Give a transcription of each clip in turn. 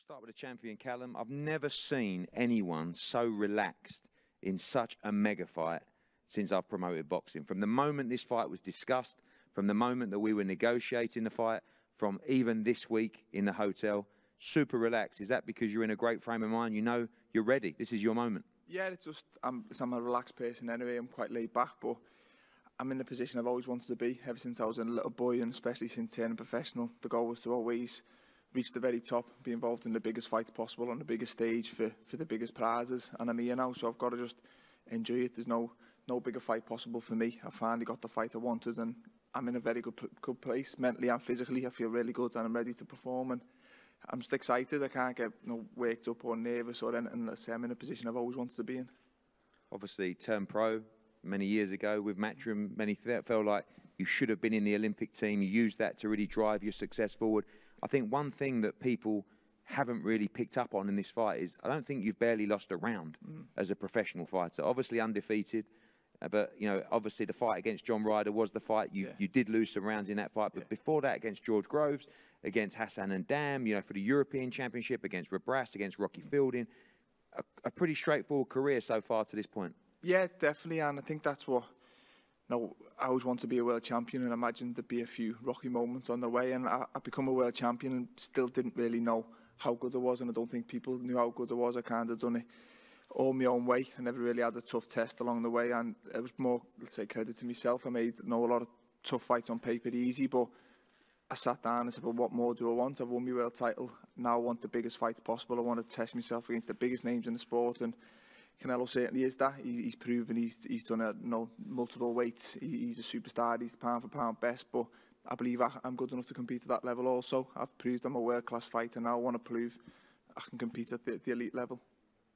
Start with the champion, Callum. I've never seen anyone so relaxed in such a mega fight since I've promoted boxing. From the moment this fight was discussed, from the moment that we were negotiating the fight, from even this week in the hotel, super relaxed. Is that because you're in a great frame of mind? You know you're ready. This is your moment. Yeah, it's just I'm a relaxed person anyway. I'm quite laid back, but I'm in the position I've always wanted to be ever since I was a little boy, and especially since turning professional. The goal was to always reach the very top, be involved in the biggest fights possible on the biggest stage for the biggest prizes. And I'm here now, so I've got to just enjoy it. There's no bigger fight possible for me. I finally got the fight I wanted, and I'm in a very good place mentally and physically. I feel really good, and I'm ready to perform. And I'm just excited. I can't get worked up or nervous or anything unless I'm in a position I've always wanted to be in. Obviously, turned pro many years ago with Matchroom. Many felt like you should have been in the Olympic team. You used that to really drive your success forward. I think one thing that people haven't really picked up on in this fight is I don't think you've barely lost a round as a professional fighter. Obviously undefeated, but you know, obviously the fight against John Ryder was the fight. You did lose some rounds in that fight, but before that, against George Groves, against Hassan and Dam, you know, for the European Championship, against Rabras, against Rocky Fielding, a pretty straightforward career so far to this point. Yeah, definitely, and I think that's what. I always want to be a world champion, and imagine there'd be a few rocky moments on the way, and I become a world champion and still didn't really know how good I was, and I don't think people knew how good I was. I kind of done it all my own way. I never really had a tough test along the way, and it was more, let's say, credit to myself. I made a lot of tough fights on paper easy, but I sat down and said, well, what more do I want? I've won my world title. Now I want the biggest fights possible. I want to test myself against the biggest names in the sport, and Canelo certainly is that. He's proven he's done multiple weights. He's a superstar. He's the pound for pound best. But I believe I'm good enough to compete at that level also. I've proved I'm a world-class fighter. Now I want to prove I can compete at the elite level.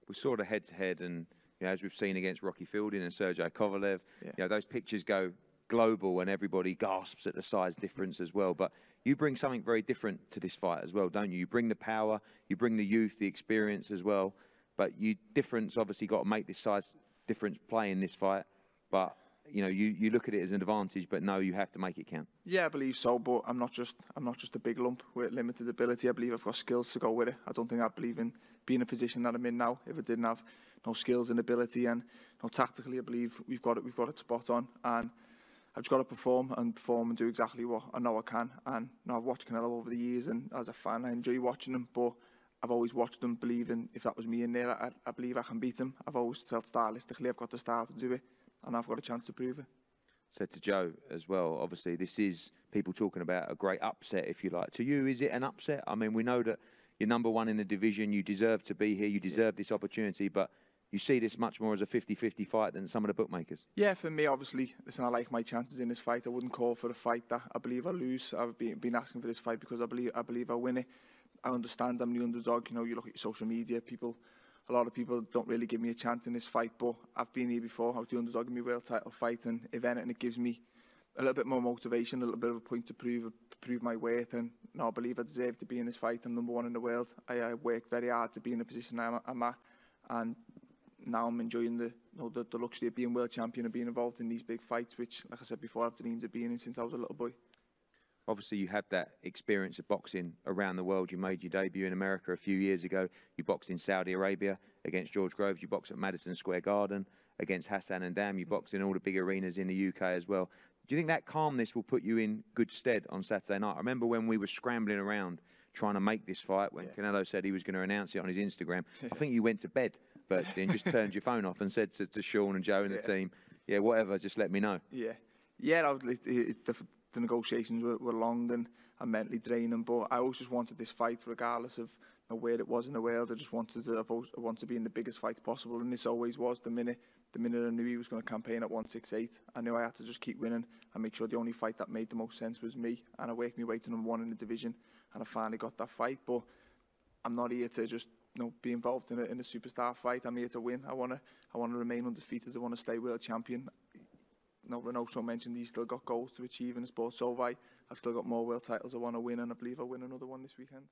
We saw the head-to-head, and you know, as we've seen against Rocky Fielding and Sergey Kovalev, you know, those pictures go global, and everybody gasps at the size difference as well. But you bring something very different to this fight as well, don't you? You bring the power, you bring the youth, the experience as well. But obviously got to make this size difference play in this fight. But you know, you look at it as an advantage, but no, you have to make it count. Yeah, I believe so. But I'm not just a big lump with limited ability. I believe I've got skills to go with it. I don't think I believe in being in a position that I'm in now if I didn't have no skills and ability. And tactically, I believe we've got it spot on. And I've just got to perform and do exactly what I know I can. And I've watched Canelo over the years, and as a fan, I enjoy watching him. But I've always watched them believing if that was me in there, I believe I can beat him. I've always felt stylistically I've got the style to do it, and I've got a chance to prove it. Said to Joe as well, obviously this is people talking about a great upset, if you like. To you, is it an upset? I mean, we know that you're #1 in the division, you deserve to be here, you deserve this opportunity, but you see this much more as a 50-50 fight than some of the bookmakers. Yeah, for me, obviously, listen, I like my chances in this fight. I wouldn't call for a fight that I believe I lose. I've been asking for this fight because I believe I win it. I understand I'm the underdog. You know, you look at your social media, a lot of people don't really give me a chance in this fight, but I've been here before. I was the underdog in my world title fight, and if anything, it gives me a little bit more motivation, a little bit of a point to prove my worth, and I believe I deserve to be in this fight. I'm #1 in the world. I worked very hard to be in the position I'm at, and now I'm enjoying the luxury of being world champion and being involved in these big fights, which, like I said before, I've dreamed of being in since I was a little boy. Obviously, you had that experience of boxing around the world. You made your debut in America a few years ago. You boxed in Saudi Arabia against George Groves. You boxed at Madison Square Garden against Hassan and Dam. You boxed in all the big arenas in the UK as well. Do you think that calmness will put you in good stead on Saturday night? I remember when we were scrambling around trying to make this fight, when Canelo said he was going to announce it on his Instagram. I think you went to bed virtually and just turned your phone off and said to Sean and Joe and the team, yeah, whatever, just let me know. The negotiations were long and mentally draining, but I always just wanted this fight regardless of where it was in the world. I just wanted to be in the biggest fights possible, and this always was. The minute I knew he was going to campaign at 168, I knew I had to just keep winning and make sure the only fight that made the most sense was me, and I worked my way to #1 in the division, and I finally got that fight. But I'm not here to just be involved in a superstar fight. I'm here to win. I want to remain undefeated. I want to stay world champion. Renato mentioned he's still got goals to achieve in the sport, so have I. I've still got more world titles I want to win, and I believe I'll win another one this weekend.